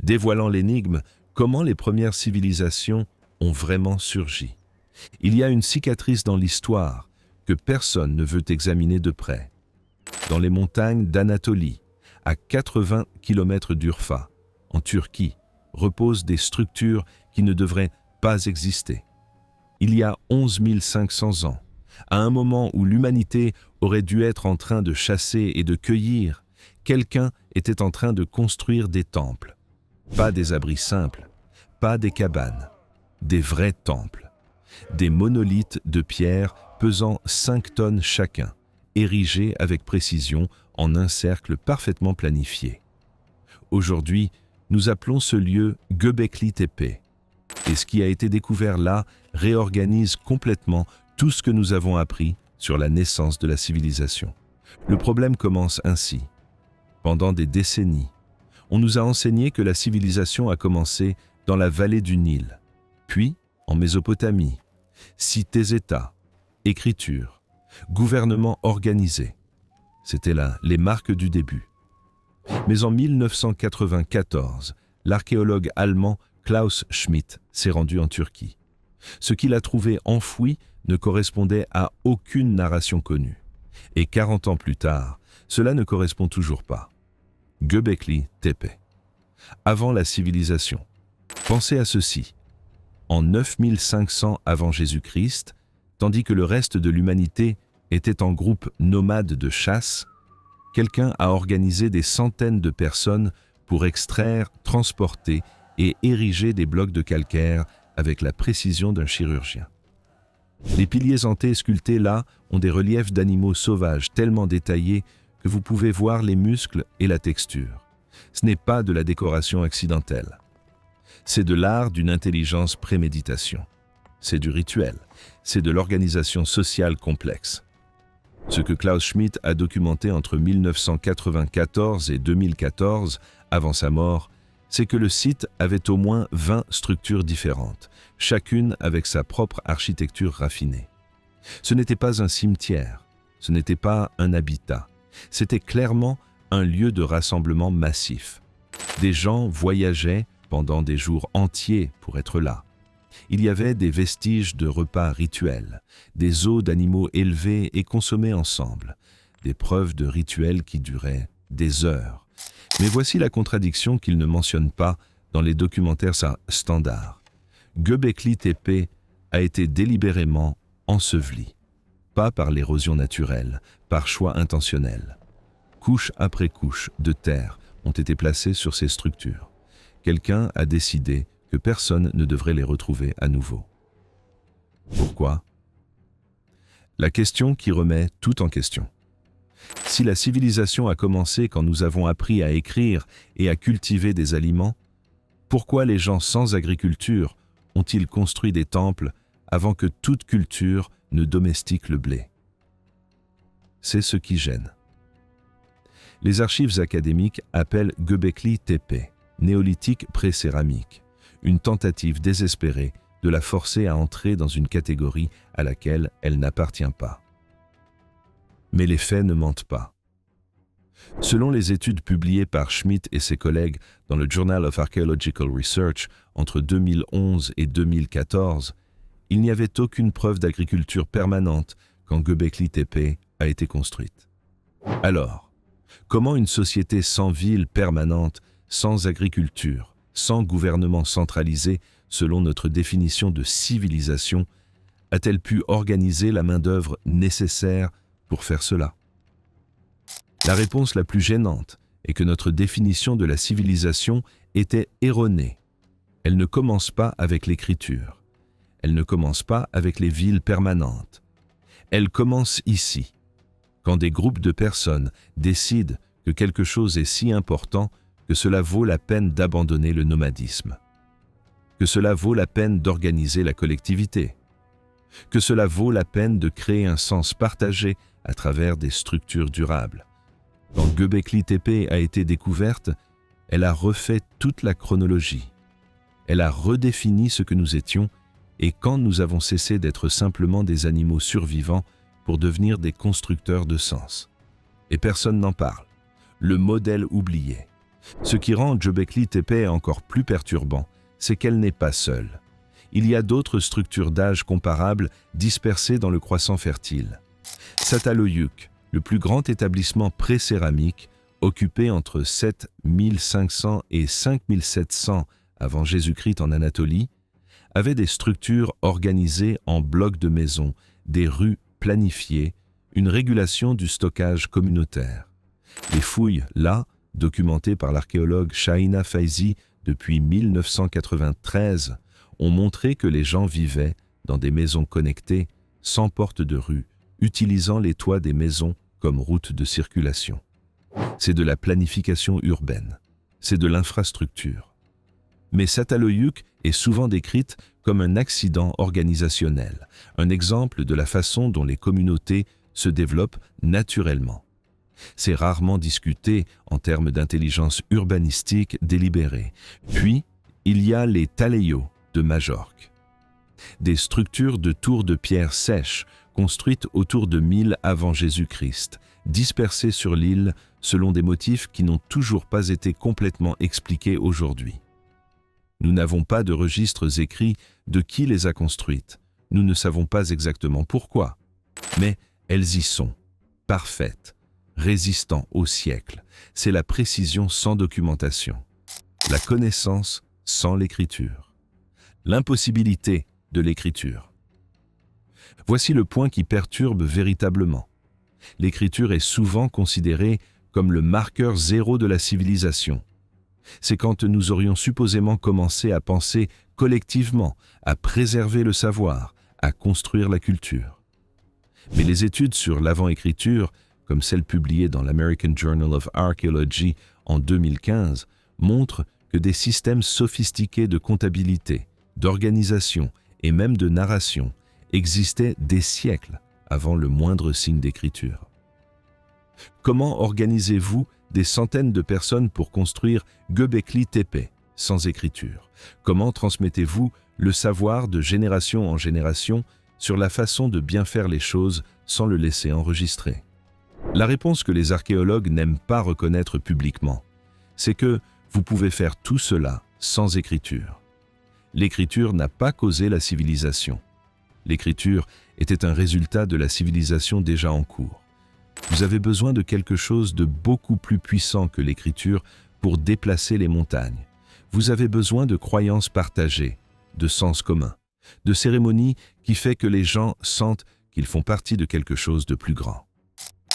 dévoilant l'énigme comment les premières civilisations ont vraiment surgi. Il y a une cicatrice dans l'histoire que personne ne veut examiner de près. Dans les montagnes d'Anatolie, à 80 km d'Urfa, en Turquie, reposent des structures qui ne devraient pas exister. Il y a 11 500 ans, à un moment où l'humanité aurait dû être en train de chasser et de cueillir, quelqu'un était en train de construire des temples. Pas des abris simples, pas des cabanes, des vrais temples. Des monolithes de pierre pesant 5 tonnes chacun, érigés avec précision en un cercle parfaitement planifié. Aujourd'hui, nous appelons ce lieu Göbekli Tepe. Et ce qui a été découvert là réorganise complètement tout ce que nous avons appris sur la naissance de la civilisation. Le problème commence ainsi. Pendant des décennies, on nous a enseigné que la civilisation a commencé dans la vallée du Nil, puis en Mésopotamie, cités-États, écriture, gouvernement organisé. C'était là les marques du début. Mais en 1994, l'archéologue allemand Klaus Schmidt s'est rendu en Turquie. Ce qu'il a trouvé enfoui ne correspondait à aucune narration connue. Et 40 ans plus tard, cela ne correspond toujours pas. Göbekli Tepe. Avant la civilisation. Pensez à ceci. En 9500 avant Jésus-Christ, tandis que le reste de l'humanité était en groupe nomade de chasse, quelqu'un a organisé des centaines de personnes pour extraire, transporter et ériger des blocs de calcaire avec la précision d'un chirurgien. Les piliers hantés sculptés là ont des reliefs d'animaux sauvages tellement détaillés que vous pouvez voir les muscles et la texture. Ce n'est pas de la décoration accidentelle. C'est de l'art d'une intelligence préméditation. C'est du rituel. C'est de l'organisation sociale complexe. Ce que Klaus Schmidt a documenté entre 1994 et 2014, avant sa mort, c'est que le site avait au moins 20 structures différentes, chacune avec sa propre architecture raffinée. Ce n'était pas un cimetière, ce n'était pas un habitat, c'était clairement un lieu de rassemblement massif. Des gens voyageaient pendant des jours entiers pour être là. Il y avait des vestiges de repas rituels, des os d'animaux élevés et consommés ensemble, des preuves de rituels qui duraient des heures. Mais voici la contradiction qu'il ne mentionne pas dans les documentaires standards. Göbekli Tepe a été délibérément enseveli, pas par l'érosion naturelle, par choix intentionnel. Couche après couche de terre ont été placées sur ces structures. Quelqu'un a décidé que personne ne devrait les retrouver à nouveau. Pourquoi? La question qui remet tout en question. Si la civilisation a commencé quand nous avons appris à écrire et à cultiver des aliments, pourquoi les gens sans agriculture ont-ils construit des temples avant que toute culture ne domestique le blé? C'est ce qui gêne. Les archives académiques appellent Göbekli Tepe, néolithique pré-céramique, une tentative désespérée de la forcer à entrer dans une catégorie à laquelle elle n'appartient pas. Mais les faits ne mentent pas. Selon les études publiées par Schmidt et ses collègues dans le Journal of Archaeological Research entre 2011 et 2014, il n'y avait aucune preuve d'agriculture permanente quand Göbekli Tepe a été construite. Alors, comment une société sans ville permanente, sans agriculture, sans gouvernement centralisé selon notre définition de civilisation, a-t-elle pu organiser la main-d'œuvre nécessaire pour faire cela? La réponse la plus gênante est que notre définition de la civilisation était erronée. Elle ne commence pas avec l'écriture. Elle ne commence pas avec les villes permanentes. Elle commence ici, quand des groupes de personnes décident que quelque chose est si important que cela vaut la peine d'abandonner le nomadisme, que cela vaut la peine d'organiser la collectivité, que cela vaut la peine de créer un sens partagé à travers des structures durables. Quand Göbekli Tepe a été découverte, elle a refait toute la chronologie. Elle a redéfini ce que nous étions et quand nous avons cessé d'être simplement des animaux survivants pour devenir des constructeurs de sens. Et personne n'en parle. Le modèle oublié. Ce qui rend Göbekli Tepe encore plus perturbant, c'est qu'elle n'est pas seule. Il y a d'autres structures d'âge comparables dispersées dans le croissant fertile. Çatalhöyük, le plus grand établissement pré-céramique, occupé entre 7500 et 5700 avant Jésus-Christ en Anatolie, avait des structures organisées en blocs de maisons, des rues planifiées, une régulation du stockage communautaire. Les fouilles, là, documentées par l'archéologue Shahina Faizi depuis 1993, ont montré que les gens vivaient dans des maisons connectées, sans porte de rue, utilisant les toits des maisons comme route de circulation. C'est de la planification urbaine, c'est de l'infrastructure. Mais Çatalhöyük est souvent décrite comme un accident organisationnel, un exemple de la façon dont les communautés se développent naturellement. C'est rarement discuté en termes d'intelligence urbanistique délibérée. Puis, il y a les Talayot de Majorque. Des structures de tours de pierre sèches construites autour de 1000 avant Jésus-Christ, dispersées sur l'île selon des motifs qui n'ont toujours pas été complètement expliqués aujourd'hui. Nous n'avons pas de registres écrits de qui les a construites. Nous ne savons pas exactement pourquoi. Mais elles y sont, parfaites, résistant au siècle. C'est la précision sans documentation. La connaissance sans l'écriture. L'impossibilité de l'écriture. Voici le point qui perturbe véritablement. L'écriture est souvent considérée comme le marqueur zéro de la civilisation. C'est quand nous aurions supposément commencé à penser collectivement, à préserver le savoir, à construire la culture. Mais les études sur l'avant-écriture, comme celle publiée dans l'American Journal of Archaeology en 2015, montrent que des systèmes sophistiqués de comptabilité, d'organisation et même de narration existaient des siècles avant le moindre signe d'écriture. Comment organisez-vous des centaines de personnes pour construire Göbekli Tepe sans écriture? Comment transmettez-vous le savoir de génération en génération sur la façon de bien faire les choses sans le laisser enregistrer? La réponse que les archéologues n'aiment pas reconnaître publiquement, c'est que vous pouvez faire tout cela sans écriture. L'écriture n'a pas causé la civilisation. L'écriture était un résultat de la civilisation déjà en cours. Vous avez besoin de quelque chose de beaucoup plus puissant que l'écriture pour déplacer les montagnes. Vous avez besoin de croyances partagées, de sens commun, de cérémonies qui fait que les gens sentent qu'ils font partie de quelque chose de plus grand.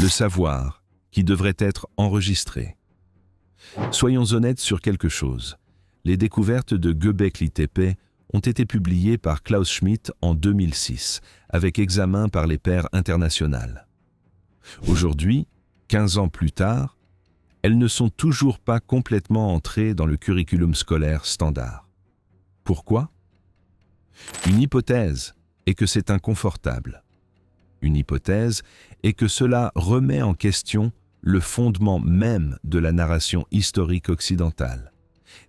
Le savoir qui devrait être enregistré. Soyons honnêtes sur quelque chose. Les découvertes de Göbekli Tepe ont été publiées par Klaus Schmidt en 2006, avec examen par les pairs internationales. Aujourd'hui, 15 ans plus tard, elles ne sont toujours pas complètement entrées dans le curriculum scolaire standard. Pourquoi? Une hypothèse est que c'est inconfortable. Une hypothèse est que cela remet en question le fondement même de la narration historique occidentale.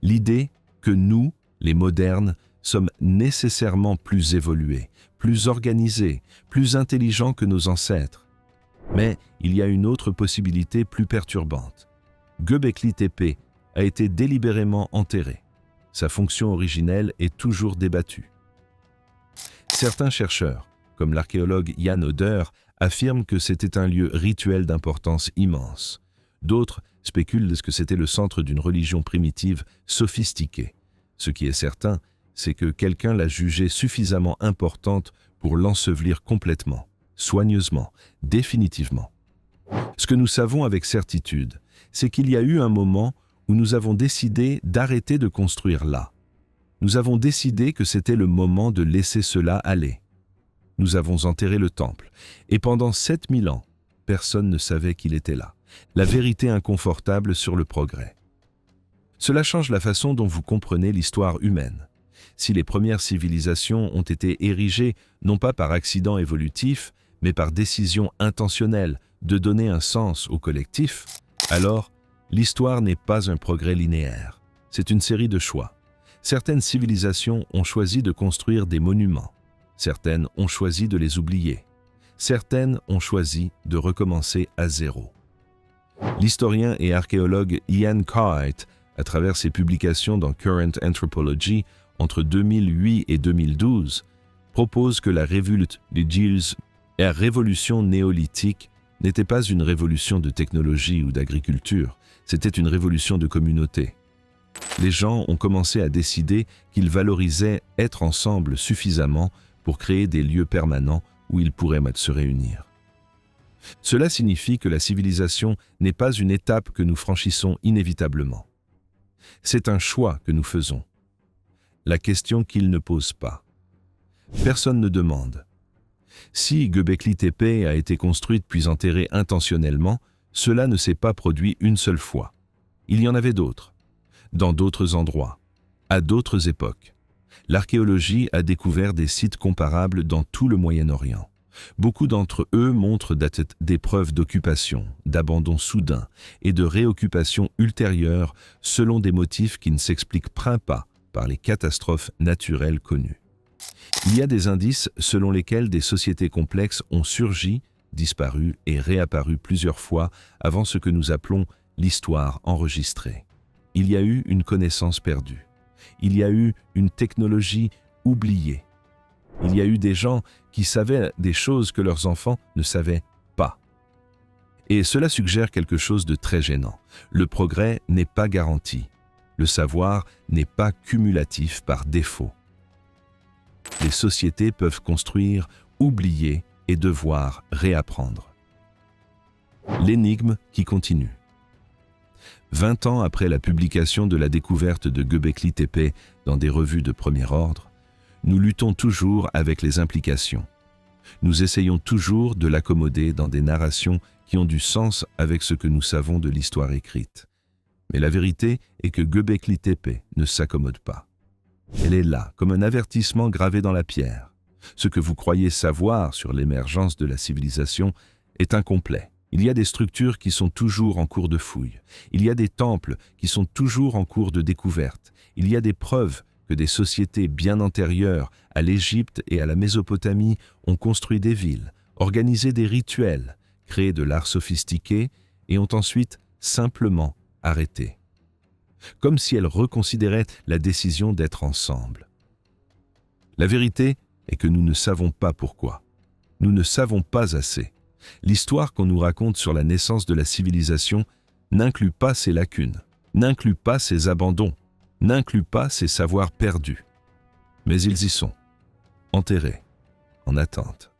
L'idée que nous, les modernes, sommes nécessairement plus évolués, plus organisés, plus intelligents que nos ancêtres. Mais il y a une autre possibilité plus perturbante. Göbekli Tepe a été délibérément enterré. Sa fonction originelle est toujours débattue. Certains chercheurs, comme l'archéologue Jan Oder, affirment que c'était un lieu rituel d'importance immense. D'autres spéculent que c'était le centre d'une religion primitive sophistiquée. Ce qui est certain, c'est que quelqu'un l'a jugée suffisamment importante pour l'ensevelir complètement, soigneusement, définitivement. Ce que nous savons avec certitude, c'est qu'il y a eu un moment où nous avons décidé d'arrêter de construire là. Nous avons décidé que c'était le moment de laisser cela aller. Nous avons enterré le temple, et pendant 7000 ans, personne ne savait qu'il était là. La vérité inconfortable sur le progrès. Cela change la façon dont vous comprenez l'histoire humaine. Si les premières civilisations ont été érigées non pas par accident évolutif, mais par décision intentionnelle de donner un sens au collectif, alors l'histoire n'est pas un progrès linéaire. C'est une série de choix. Certaines civilisations ont choisi de construire des monuments. Certaines ont choisi de les oublier. Certaines ont choisi de recommencer à zéro. L'historien et archéologue Ian Cartwright, à travers ses publications dans Current Anthropology entre 2008 et 2012, propose que la révolution néolithique n'était pas une révolution de technologie ou d'agriculture, c'était une révolution de communauté. Les gens ont commencé à décider qu'ils valorisaient être ensemble suffisamment pour créer des lieux permanents où ils pourraient se réunir. Cela signifie que la civilisation n'est pas une étape que nous franchissons inévitablement. C'est un choix que nous faisons. La question qu'il ne pose pas. Personne ne demande. Si Göbekli Tepe a été construite puis enterrée intentionnellement, cela ne s'est pas produit une seule fois. Il y en avait d'autres, dans d'autres endroits, à d'autres époques. L'archéologie a découvert des sites comparables dans tout le Moyen-Orient. Beaucoup d'entre eux montrent des preuves d'occupation, d'abandon soudain et de réoccupation ultérieure selon des motifs qui ne s'expliquent pas par les catastrophes naturelles connues. Il y a des indices selon lesquels des sociétés complexes ont surgi, disparu et réapparu plusieurs fois avant ce que nous appelons l'histoire enregistrée. Il y a eu une connaissance perdue. Il y a eu une technologie oubliée. Il y a eu des gens qui savaient des choses que leurs enfants ne savaient pas. Et cela suggère quelque chose de très gênant. Le progrès n'est pas garanti. Le savoir n'est pas cumulatif par défaut. Les sociétés peuvent construire, oublier et devoir réapprendre. L'énigme qui continue. 20 ans après la publication de la découverte de Göbekli Tepe dans des revues de premier ordre, nous luttons toujours avec les implications. Nous essayons toujours de l'accommoder dans des narrations qui ont du sens avec ce que nous savons de l'histoire écrite. Mais la vérité est que Göbekli Tepe ne s'accommode pas. Elle est là, comme un avertissement gravé dans la pierre. Ce que vous croyez savoir sur l'émergence de la civilisation est incomplet. Il y a des structures qui sont toujours en cours de fouille. Il y a des temples qui sont toujours en cours de découverte. Il y a des preuves que des sociétés bien antérieures à l'Égypte et à la Mésopotamie ont construit des villes, organisé des rituels, créé de l'art sophistiqué et ont ensuite simplement arrêté. Comme si elles reconsidéraient la décision d'être ensemble. La vérité est que nous ne savons pas pourquoi. Nous ne savons pas assez. L'histoire qu'on nous raconte sur la naissance de la civilisation n'inclut pas ses lacunes, n'inclut pas ses abandons, n'inclut pas ses savoirs perdus. Mais ils y sont, enterrés, en attente.